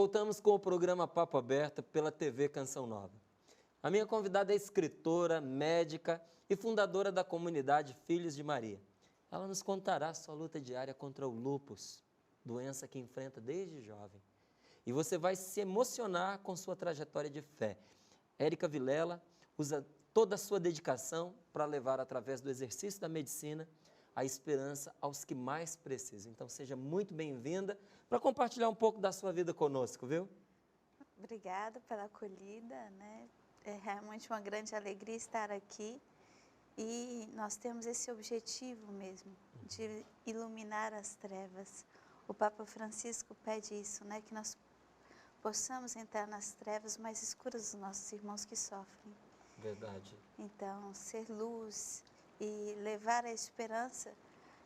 Voltamos com o programa Papo Aberto pela TV Canção Nova. A minha convidada é escritora, médica e fundadora da comunidade Filhos de Maria. Ela nos contará sua luta diária contra o lúpus, doença que enfrenta desde jovem. E você vai se emocionar com sua trajetória de fé. Érica Vilela usa toda a sua dedicação para levar, através do exercício da medicina, a esperança aos que mais precisam. Então, seja muito bem-vinda para compartilhar um pouco da sua vida conosco, viu? Obrigada pela acolhida, né? É realmente uma grande alegria estar aqui e nós temos esse objetivo mesmo, de iluminar as trevas. O Papa Francisco pede isso, né? Que nós possamos entrar nas trevas mais escuras dos nossos irmãos que sofrem. Verdade. Então, ser luz e levar a esperança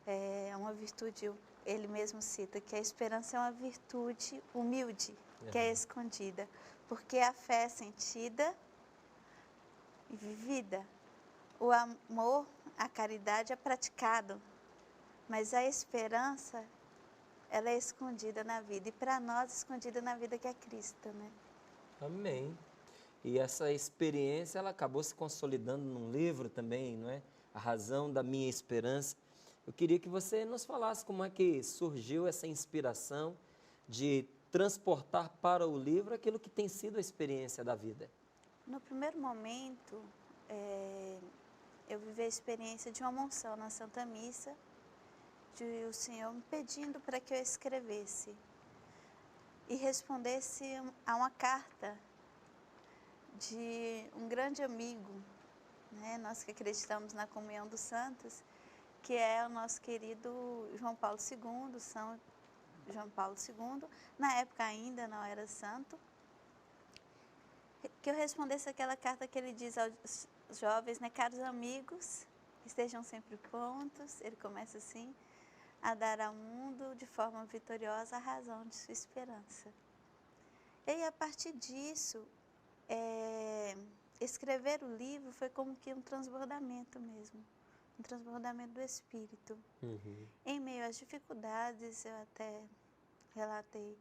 é uma virtude, ele mesmo cita, que a esperança é uma virtude humilde, que é escondida, porque a fé é sentida e vivida. O amor, a caridade é praticado, mas a esperança, ela é escondida na vida, e para nós, escondida na vida que é Cristo, né? Amém. E essa experiência, ela acabou se consolidando num livro também, não é? A Razão da Minha Esperança. Eu queria que você nos falasse como é que surgiu essa inspiração de transportar para o livro aquilo que tem sido a experiência da vida. No primeiro momento, eu vivi a experiência de uma unção na Santa Missa, de o Senhor me pedindo para que eu escrevesse e respondesse a uma carta de um grande amigo, né? Nós que acreditamos na comunhão dos santos, que é o nosso querido João Paulo II, São João Paulo II, na época ainda não era santo, que eu respondesse aquela carta que ele diz aos jovens, né? Caros amigos, estejam sempre prontos, ele começa assim, a dar ao mundo de forma vitoriosa a razão de sua esperança. E a partir disso, escrever o livro foi como que um transbordamento mesmo, um transbordamento do espírito. Em meio às dificuldades, eu até relatei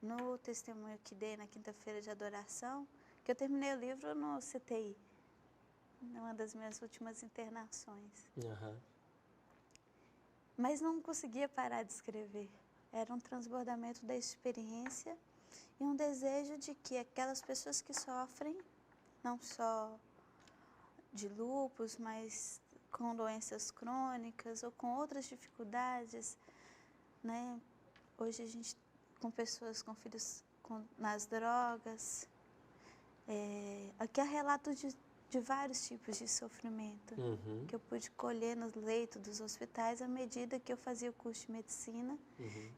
no testemunho que dei na quinta-feira de adoração, que eu terminei o livro no CTI, numa das minhas últimas internações. Mas não conseguia parar de escrever. Era um transbordamento da experiência e um desejo de que aquelas pessoas que sofrem, não só de lúpus, mas com doenças crônicas ou com outras dificuldades, né? Hoje a gente, com pessoas com filhos nas drogas, aqui há relatos de vários tipos de sofrimento que eu pude colher no leito dos hospitais à medida que eu fazia o curso de medicina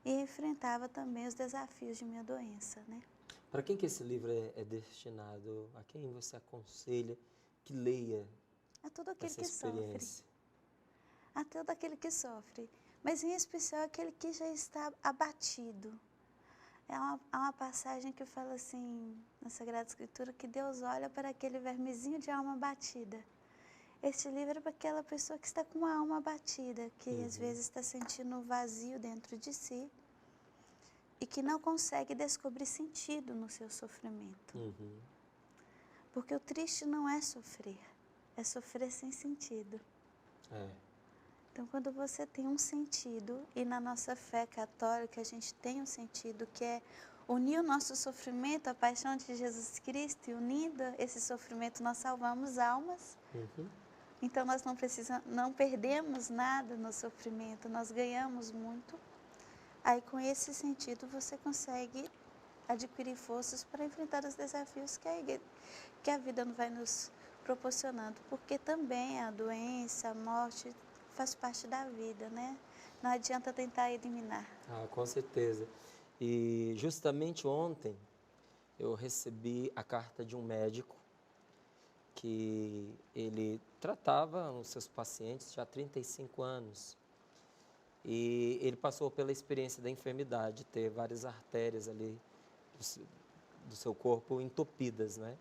e enfrentava também os desafios de minha doença, né? Para quem que esse livro é destinado? A quem você aconselha que leia A todo aquele essa que experiência? sofre. A todo aquele que sofre. Mas em especial aquele que já está abatido. Há uma passagem que fala assim, na Sagrada Escritura, que Deus olha para aquele vermezinho de alma abatida. Este livro é para aquela pessoa que está com uma alma abatida, que às vezes está sentindo um vazio dentro de si e que não consegue descobrir sentido no seu sofrimento. Porque o triste não é sofrer sem sentido. Então, quando você tem um sentido, e na nossa fé católica a gente tem um sentido que é unir o nosso sofrimento à paixão de Jesus Cristo, e unindo esse sofrimento nós salvamos almas. Então, nós não perdemos nada no sofrimento, nós ganhamos muito. Aí, com esse sentido, você consegue adquirir forças para enfrentar os desafios que a vida vai nos proporcionando, porque também a doença, a morte faz parte da vida, né? Não adianta tentar eliminar. Com certeza. E justamente ontem eu recebi a carta de um médico que ele tratava os seus pacientes já há 35 anos. E ele passou pela experiência da enfermidade, ter várias artérias ali do seu corpo entupidas, né?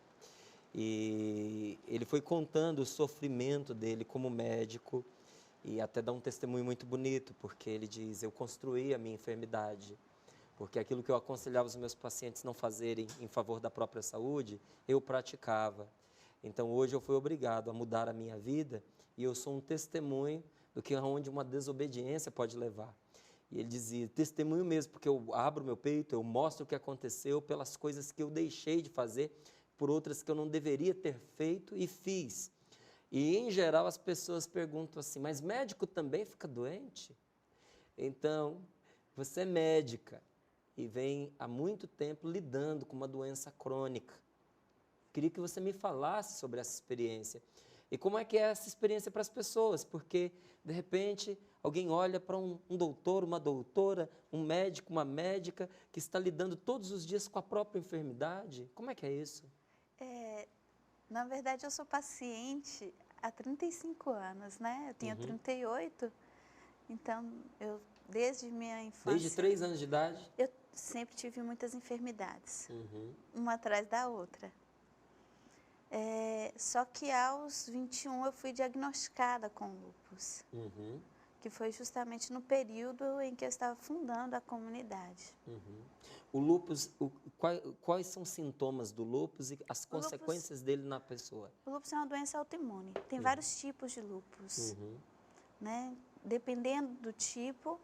E ele foi contando o sofrimento dele como médico e até dá um testemunho muito bonito, porque ele diz: eu construí a minha enfermidade, porque aquilo que eu aconselhava os meus pacientes não fazerem em favor da própria saúde, eu praticava. Então, hoje eu fui obrigado a mudar a minha vida e eu sou um testemunho do que onde uma desobediência pode levar. E ele dizia, testemunho mesmo, porque eu abro meu peito, eu mostro o que aconteceu pelas coisas que eu deixei de fazer, por outras que eu não deveria ter feito e fiz. E, em geral, as pessoas perguntam assim, mas médico também fica doente? Então, você é médica e vem há muito tempo lidando com uma doença crônica. Queria que você me falasse sobre essa experiência. E como é que é essa experiência para as pessoas? Porque, de repente, alguém olha para um doutor, uma doutora, um médico, uma médica, que está lidando todos os dias com a própria enfermidade. Como é que é isso? Na verdade, eu sou paciente há 35 anos, né? Eu tenho 38, então eu, desde minha infância... Desde 3 anos de idade? Eu sempre tive muitas enfermidades, uma atrás da outra. Só que aos 21 eu fui diagnosticada com lúpus, que foi justamente no período em que eu estava fundando a comunidade. O lúpus, quais são os sintomas do lúpus e as consequências dele na pessoa? O lúpus é uma doença autoimune, tem vários tipos de lúpus, né? Dependendo do tipo,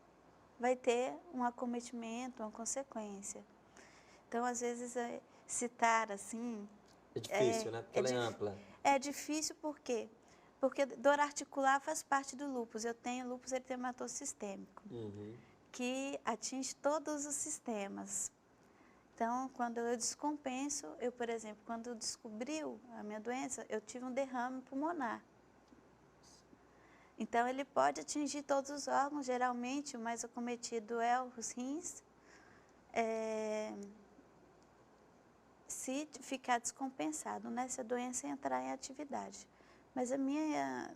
vai ter um acometimento, uma consequência. Então, às vezes, citar assim... É difícil, né? Porque ela é ampla. É difícil por quê? Porque dor articular faz parte do lúpus. Eu tenho lúpus eritematoso sistêmico, que atinge todos os sistemas. Então, quando eu descompenso, por exemplo, quando descobriu a minha doença, eu tive um derrame pulmonar. Então, ele pode atingir todos os órgãos, geralmente o mais acometido é os rins. Se ficar descompensado nessa doença, entrar em atividade. Mas a minha,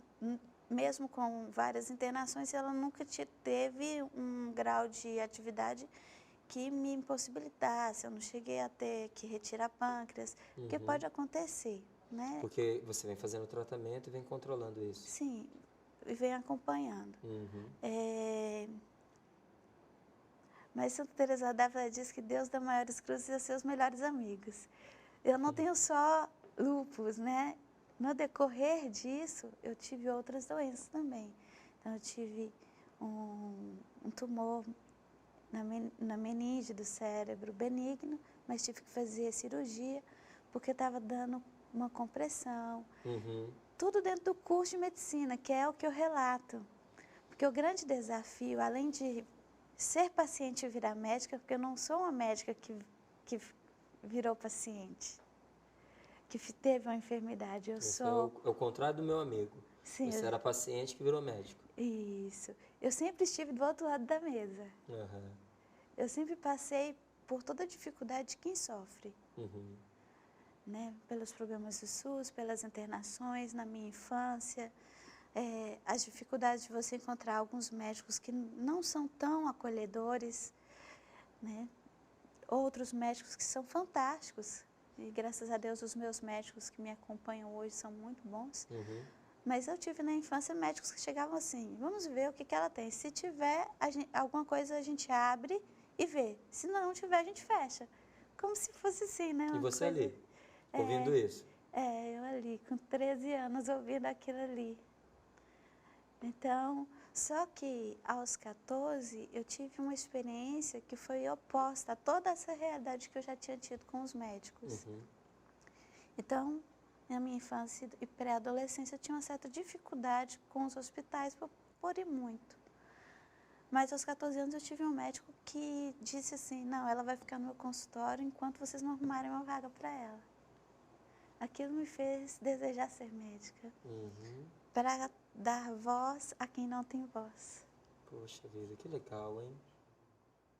mesmo com várias internações, ela nunca teve um grau de atividade que me impossibilitasse. Eu não cheguei a ter que retirar pâncreas, porque pode acontecer, né? Porque você vem fazendo tratamento e vem controlando isso. Sim, e vem acompanhando. Mas Santa Teresa d'Ávila diz que Deus dá maiores cruzes a seus melhores amigos. Eu não tenho só lúpus, né? No decorrer disso, eu tive outras doenças também. Então, eu tive um tumor na meninge do cérebro benigno, mas tive que fazer cirurgia, porque estava dando uma compressão. Tudo dentro do curso de medicina, que é o que eu relato. Porque o grande desafio, além de ser paciente e virar médica, porque eu não sou uma médica que virou paciente, que teve uma enfermidade. Eu sou... É o contrário do meu amigo. Sim, você era paciente que virou médico. Isso. Eu sempre estive do outro lado da mesa. Eu sempre passei por toda a dificuldade de quem sofre. Né? Pelos problemas do SUS, pelas internações na minha infância. As dificuldades de você encontrar alguns médicos que não são tão acolhedores, né? Outros médicos que são fantásticos, e graças a Deus os meus médicos que me acompanham hoje são muito bons, mas eu tive na infância médicos que chegavam assim, vamos ver o que ela tem, se tiver alguma coisa a gente abre e vê, se não tiver a gente fecha, como se fosse assim, né? E você ali, ouvindo isso? Eu ali, com 13 anos, ouvindo aquilo ali. Então, só que aos 14 eu tive uma experiência que foi oposta a toda essa realidade que eu já tinha tido com os médicos. Então, na minha infância e pré-adolescência eu tinha uma certa dificuldade com os hospitais por ir muito. Mas aos 14 anos eu tive um médico que disse assim, não, ela vai ficar no meu consultório enquanto vocês não arrumarem uma vaga para ela. Aquilo me fez desejar ser médica. Para dar voz a quem não tem voz. Poxa vida, que legal, hein?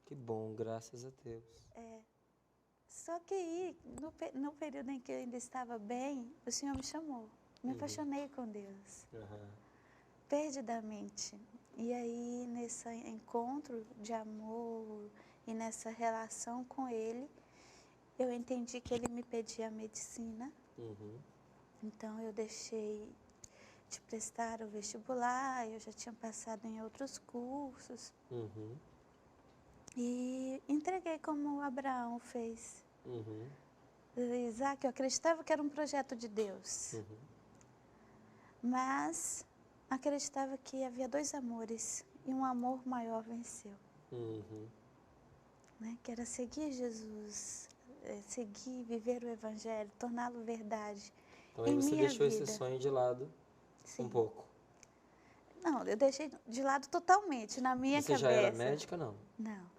Que bom, graças a Deus. Só que aí, no período em que eu ainda estava bem, o Senhor me chamou. Me apaixonei com Deus. Perdidamente. E aí, nesse encontro de amor e nessa relação com Ele, eu entendi que Ele me pedia a medicina. Então, eu deixei de prestar o vestibular, eu já tinha passado em outros cursos. E entreguei como Abraão fez. Uhum. Isaac, eu acreditava que era um projeto de Deus, Uhum. mas acreditava que havia dois amores e um amor maior venceu, Uhum. né? Que era seguir Jesus, seguir, viver o Evangelho, torná-lo verdade Então aí em você minha deixou esse vida. sonho de lado um Sim. pouco. Não, eu deixei de lado totalmente, na minha Você já era cabeça. médica, não? Não.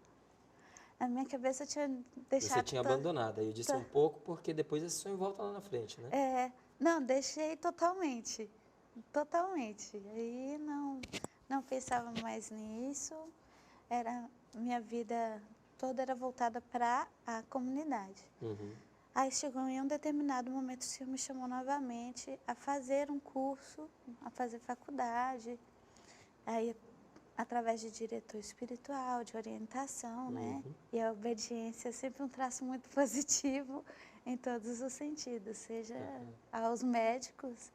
Na minha cabeça eu tinha Você deixado... tinha abandonado. Aí eu disse um pouco porque depois esse sonho volta lá na frente, né? Não, deixei totalmente. Totalmente. Aí não pensava mais nisso. Minha vida toda era voltada para a comunidade. Uhum. Aí chegou em um determinado momento, o Senhor me chamou novamente a fazer um curso, a fazer faculdade. Aí, através de diretor espiritual, de orientação, né? Uhum. E a obediência é sempre um traço muito positivo em todos os sentidos, seja aos médicos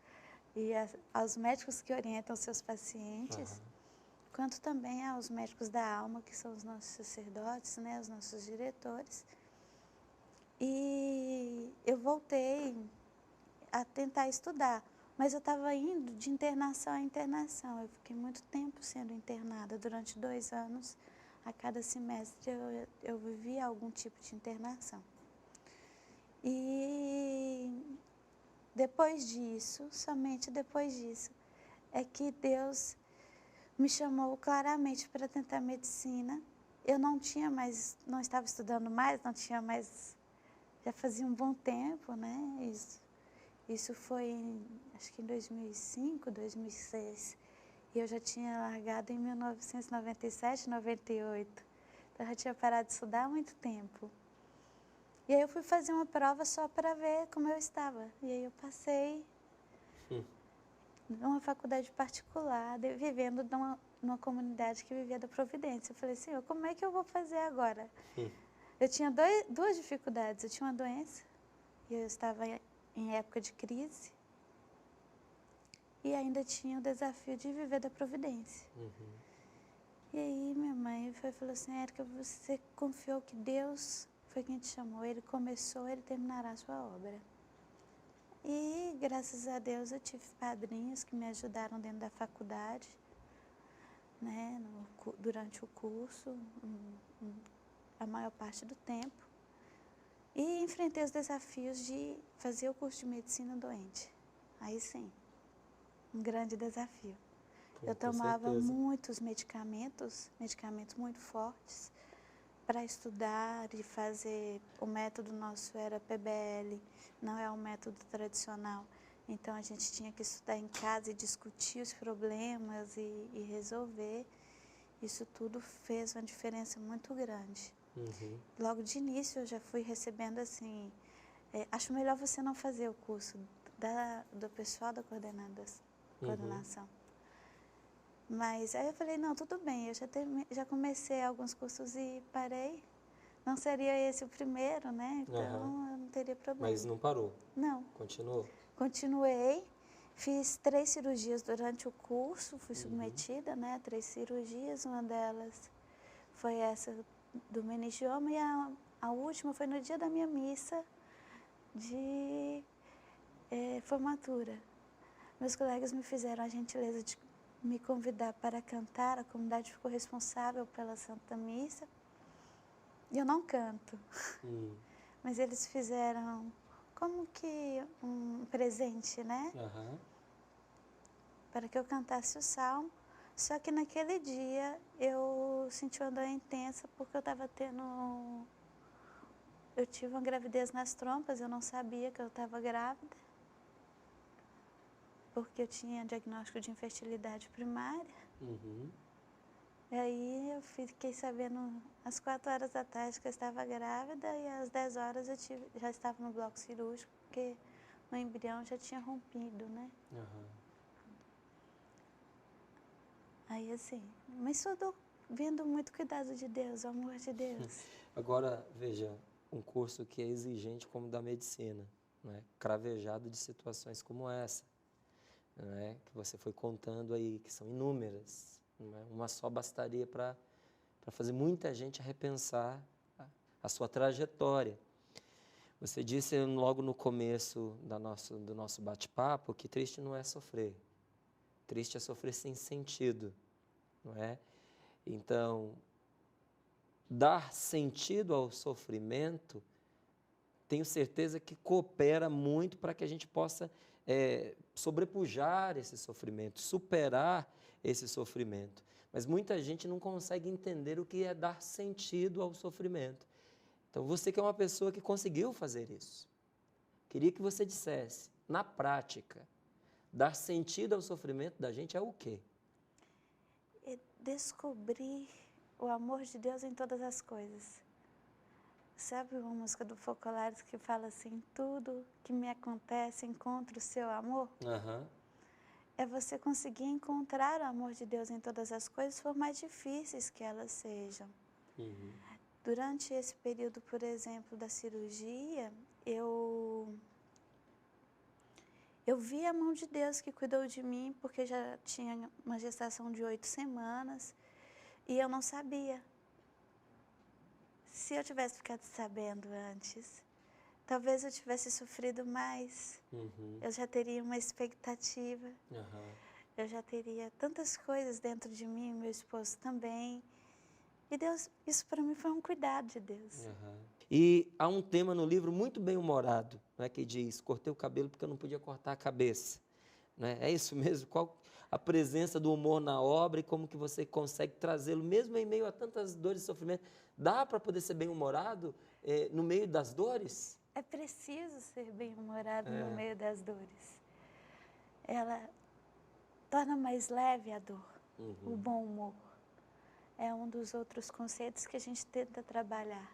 e aos médicos que orientam seus pacientes, quanto também aos médicos da alma, que são os nossos sacerdotes, né? Os nossos diretores. E eu voltei a tentar estudar, mas eu estava indo de internação a internação. Eu fiquei muito tempo sendo internada, durante 2 anos. A cada semestre eu vivia algum tipo de internação. E depois disso, somente depois disso, é que Deus me chamou claramente para tentar medicina. Eu não estava estudando mais, não tinha mais, já fazia um bom tempo, né? Isso foi, acho que em 2005, 2006. E eu já tinha largado em 1997, 98. Então, eu já tinha parado de estudar há muito tempo. E aí eu fui fazer uma prova só para ver como eu estava. E aí eu passei numa faculdade particular, vivendo numa comunidade que vivia da Providência. Eu falei, Senhor, como é que eu vou fazer agora? Eu tinha duas dificuldades. Eu tinha uma doença, e eu estava em época de crise, e ainda tinha o desafio de viver da providência. E aí minha mãe falou assim, Érica, você confiou que Deus foi quem te chamou, Ele começou, Ele terminará a sua obra. E graças a Deus eu tive padrinhos que me ajudaram dentro da faculdade, né, durante o curso, a maior parte do tempo. E enfrentei os desafios de fazer o curso de medicina doente. Aí sim, um grande desafio. Pô, Eu com tomava certeza. muitos medicamentos muito fortes, para estudar e fazer. O método nosso era PBL, não é um método tradicional. Então a gente tinha que estudar em casa e discutir os problemas e resolver. Isso tudo fez uma diferença muito grande. Logo de início eu já fui recebendo assim, acho melhor você não fazer o curso do pessoal da coordenação. Mas aí eu falei, não, tudo bem, eu já comecei alguns cursos e parei. Não seria esse o primeiro, né? Então eu não teria problema. Mas não parou? Não. Continuou? Continuei, fiz 3 cirurgias durante o curso, fui submetida, né, a 3 cirurgias. Uma delas foi essa do meningioma e a última foi no dia da minha missa de formatura. Meus colegas me fizeram a gentileza de me convidar para cantar, a comunidade ficou responsável pela Santa Missa. E eu não canto, mas eles fizeram como que um presente, né? Para que eu cantasse o salmo. Só que naquele dia eu senti uma dor intensa porque eu tive uma gravidez nas trompas, eu não sabia que eu estava grávida, porque eu tinha diagnóstico de infertilidade primária. E aí eu fiquei sabendo às 4 horas da tarde que eu estava grávida e às 10 horas eu já estava no bloco cirúrgico, porque o embrião já tinha rompido, né? Aí assim, mas tudo vindo muito cuidado de Deus, o amor de Deus. Agora, veja, um curso que é exigente como o da medicina, né? Cravejado de situações como essa, né? Que você foi contando aí, que são inúmeras, né? Uma só bastaria para para fazer muita gente repensar a sua trajetória. Você disse logo no começo do nosso bate-papo que triste não é sofrer. Triste é sofrer sem sentido, não é? Então, dar sentido ao sofrimento, tenho certeza que coopera muito para que a gente possa sobrepujar esse sofrimento, superar esse sofrimento. Mas muita gente não consegue entender o que é dar sentido ao sofrimento. Então, você que é uma pessoa que conseguiu fazer isso, queria que você dissesse, na prática, dar sentido ao sofrimento da gente é o quê? É descobrir o amor de Deus em todas as coisas. Sabe uma música do Focolares que fala assim, tudo que me acontece encontra o seu amor? Uhum. É você conseguir encontrar o amor de Deus em todas as coisas, por mais difíceis que elas sejam. Uhum. Durante esse período, por exemplo, da cirurgia, eu vi a mão de Deus que cuidou de mim, porque já tinha uma gestação de 8 semanas, e eu não sabia. Se eu tivesse ficado sabendo antes, talvez eu tivesse sofrido mais. Uhum. Eu já teria uma expectativa. Uhum. Eu já teria tantas coisas dentro de mim, meu esposo também. E Deus, isso para mim foi um cuidado de Deus. Uhum. E há um tema no livro muito bem humorado, né, que diz, cortei o cabelo porque eu não podia cortar a cabeça. Né? É isso mesmo? Qual a presença do humor na obra e como que você consegue trazê-lo, mesmo em meio a tantas dores e sofrimento? Dá para poder ser bem-humorado no meio das dores? É preciso ser bem-humorado no meio das dores. Ela torna mais leve a dor, o bom humor. É um dos outros conceitos que a gente tenta trabalhar.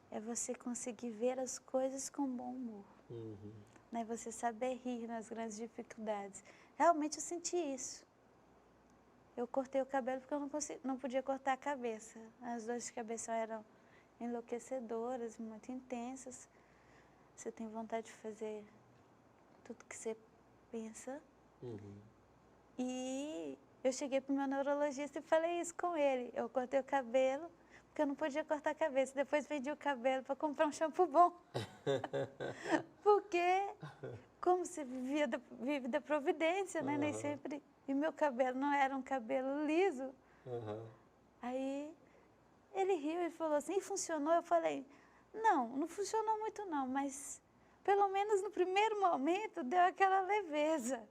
É você conseguir ver as coisas com bom humor. Né? Você saber rir nas grandes dificuldades. Realmente eu senti isso. Eu cortei o cabelo porque eu não podia cortar a cabeça. As dores de cabeça eram enlouquecedoras, muito intensas. Você tem vontade de fazer tudo que você pensa. E eu cheguei para o meu neurologista e falei isso com ele. Eu cortei o cabelo porque eu não podia cortar a cabeça. Depois vendi o cabelo para comprar um shampoo bom. Porque, como se vive da providência, né? Nem sempre... E meu cabelo não era um cabelo liso. Aí ele riu e falou assim, e funcionou? Eu falei, não funcionou muito não, mas pelo menos no primeiro momento deu aquela leveza.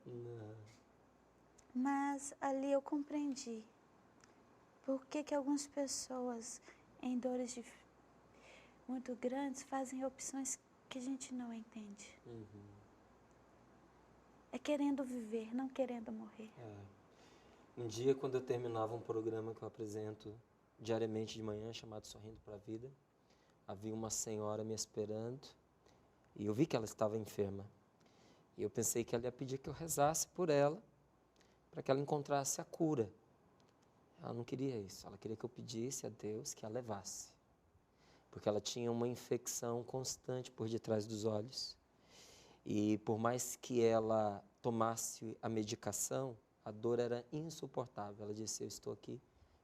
Mas ali eu compreendi por que algumas pessoas em dores muito grandes fazem opções que a gente não entende. É querendo viver, não querendo morrer. Um dia, quando eu terminava um programa que eu apresento diariamente de manhã, chamado Sorrindo para a Vida, havia uma senhora me esperando e eu vi que ela estava enferma. E eu pensei que ela ia pedir que eu rezasse por ela, para que ela encontrasse a cura. Ela não queria isso, ela queria que eu pedisse a Deus que a levasse. Porque ela tinha uma infecção constante por detrás dos olhos. E por mais que ela tomasse a medicação, a dor era insuportável. Ela disse, eu estou aqui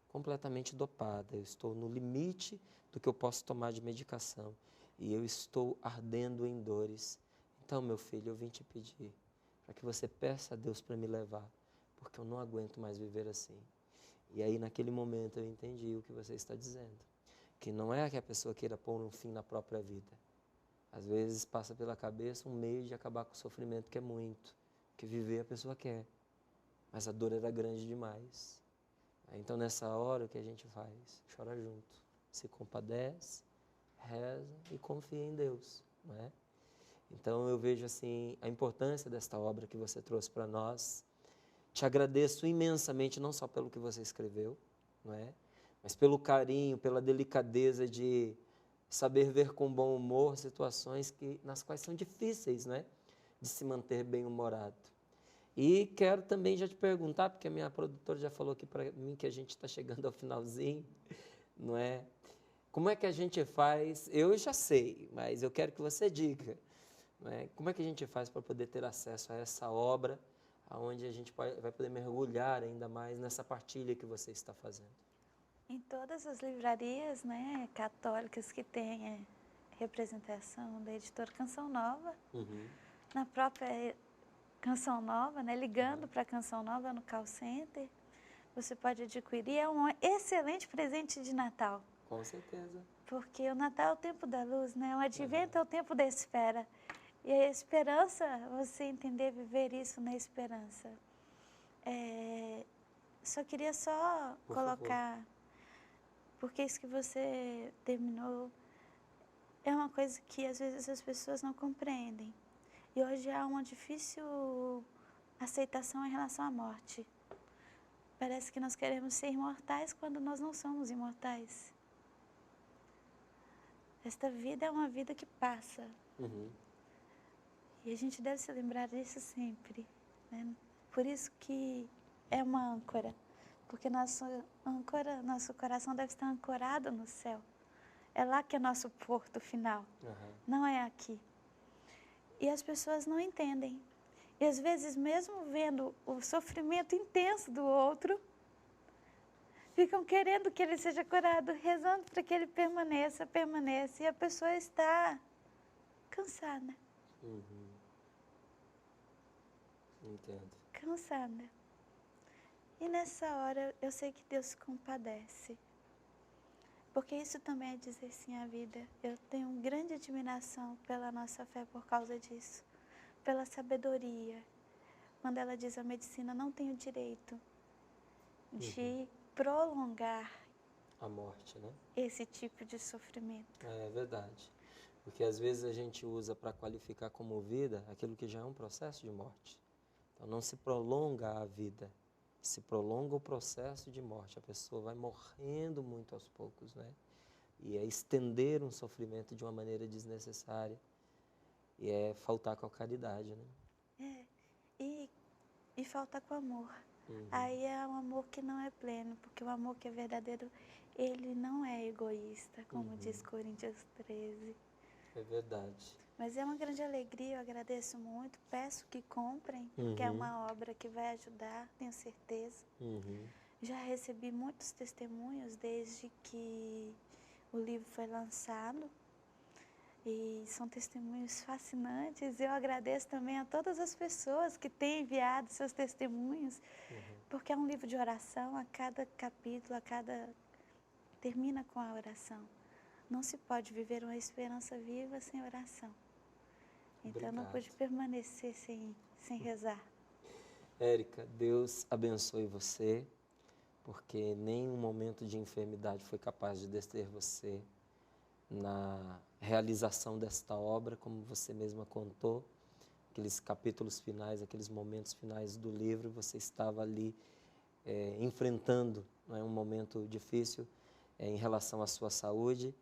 completamente dopada, eu estou no limite do que eu posso tomar de medicação. E eu estou ardendo em dores. Então, meu filho, eu vim te pedir para que você peça a Deus para me levar, porque eu não aguento mais viver assim. E aí, naquele momento, eu entendi o que você está dizendo. Que não é que a pessoa queira pôr um fim na própria vida. Às vezes, passa pela cabeça um meio de acabar com o sofrimento, que é muito. Porque viver a pessoa quer. Mas a dor era grande demais. Então, nessa hora, o que a gente faz? Chora junto. Se compadece, reza e confia em Deus. Não é? Então, eu vejo assim a importância desta obra que você trouxe para nós. Te agradeço imensamente, não só pelo que você escreveu, não é? Mas pelo carinho, pela delicadeza de saber ver com bom humor situações nas quais são difíceis, né? De se manter bem-humorado. E quero também já te perguntar, porque a minha produtora já falou aqui para mim que a gente está chegando ao finalzinho, não é? Como é que a gente faz? Eu já sei, mas eu quero que você diga, não é? Como é que a gente faz para poder ter acesso a essa obra, aonde a gente vai poder mergulhar ainda mais nessa partilha que você está fazendo? Em todas as livrarias, né, católicas que têm representação da editora Canção Nova, na própria Canção Nova, né, ligando para a Canção Nova no call center, você pode adquirir. É um excelente presente de Natal. Com certeza. Porque o Natal é o tempo da luz, né? O Advento é o tempo da espera. E a esperança, você entender, viver isso na esperança. Só queria Por colocar, favor. porque isso que você terminou é uma coisa que às vezes as pessoas não compreendem. E hoje há uma difícil aceitação em relação à morte. Parece que nós queremos ser imortais quando nós não somos imortais. Esta vida é uma vida que passa. E a gente deve se lembrar disso sempre, né? Por isso que é uma âncora. Porque nosso coração deve estar ancorado no céu. É lá que é nosso porto final. Não é aqui. E as pessoas não entendem. E às vezes, mesmo vendo o sofrimento intenso do outro, ficam querendo que ele seja curado, rezando para que ele permaneça. E a pessoa está cansada. Entendo. Cansada. E nessa hora eu sei que Deus se compadece. Porque isso também é dizer sim à vida. Eu tenho grande admiração pela nossa fé por causa disso. Pela sabedoria. Quando ela diz a medicina não tem o direito de prolongar a morte, né? Esse tipo de sofrimento. É verdade. Porque às vezes a gente usa para qualificar como vida aquilo que já é um processo de morte. Então não se prolonga a vida, se prolonga o processo de morte. A pessoa vai morrendo muito aos poucos, né? E é estender um sofrimento de uma maneira desnecessária. E é faltar com a caridade, né? E falta com amor. Aí é um amor que não é pleno, porque o amor que é verdadeiro, ele não é egoísta, como diz Coríntios 13. É verdade. Mas é uma grande alegria, eu agradeço muito, peço que comprem, porque é uma obra que vai ajudar, tenho certeza. Já recebi muitos testemunhos desde que o livro foi lançado. E são testemunhos fascinantes. Eu agradeço também a todas as pessoas que têm enviado seus testemunhos, porque é um livro de oração, a cada capítulo, termina com a oração. Não se pode viver uma esperança viva sem oração. Então, não pude permanecer sem rezar. Érica, Deus abençoe você, porque nenhum momento de enfermidade foi capaz de deter você na realização desta obra, como você mesma contou, aqueles capítulos finais, aqueles momentos finais do livro, você estava ali enfrentando, não é, um momento difícil em relação à sua saúde,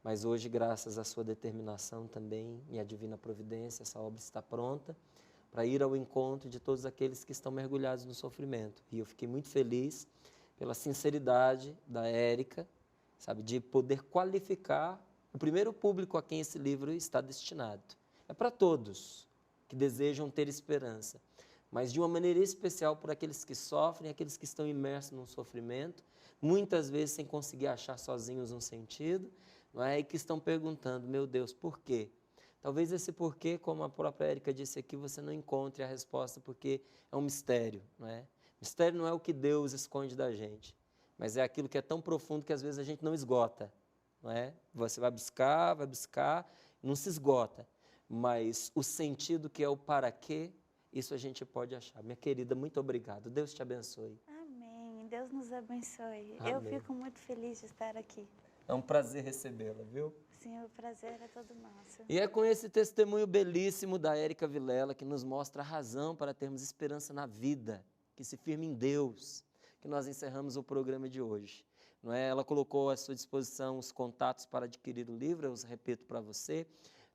mas hoje, graças à sua determinação também e à divina providência, essa obra está pronta para ir ao encontro de todos aqueles que estão mergulhados no sofrimento. E eu fiquei muito feliz pela sinceridade da Érica, sabe, de poder qualificar o primeiro público a quem esse livro está destinado. É para todos que desejam ter esperança, mas de uma maneira especial por aqueles que sofrem, aqueles que estão imersos num sofrimento, muitas vezes sem conseguir achar sozinhos um sentido, não é? E que estão perguntando, meu Deus, por quê? Talvez esse porquê, como a própria Érica disse aqui, você não encontre a resposta, porque é um mistério, não é? Mistério não é o que Deus esconde da gente, mas é aquilo que é tão profundo que às vezes a gente não esgota, não é? Você vai buscar, não se esgota, mas o sentido que é o para quê, isso a gente pode achar. Minha querida, muito obrigado. Deus te abençoe. Amém. Deus nos abençoe. Amém. Eu fico muito feliz de estar aqui. É um prazer recebê-la, viu? Sim, o prazer é todo nosso. E é com esse testemunho belíssimo da Érica Vilela, que nos mostra a razão para termos esperança na vida, que se firme em Deus, que nós encerramos o programa de hoje. Não é? Ela colocou à sua disposição os contatos para adquirir o livro, eu os repito para você,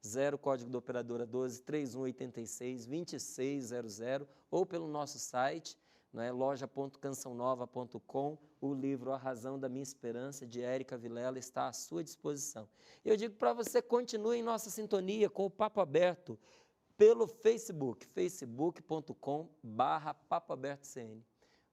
0 código da operadora 12 3186 2600, ou pelo nosso site, não é? loja.cançãonova.com. O livro A Razão da Minha Esperança, de Érica Vilela, está à sua disposição. Eu digo para você, continue em nossa sintonia com o Papo Aberto pelo Facebook, facebook.com/papoabertocn.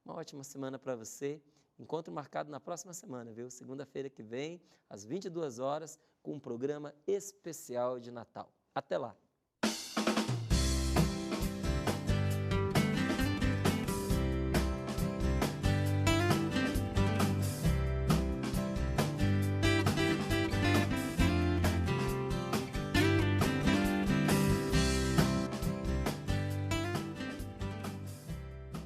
Uma ótima semana para você Encontro marcado na próxima semana, viu? Segunda-feira que vem, às 22 horas, com um programa especial de Natal. Até lá!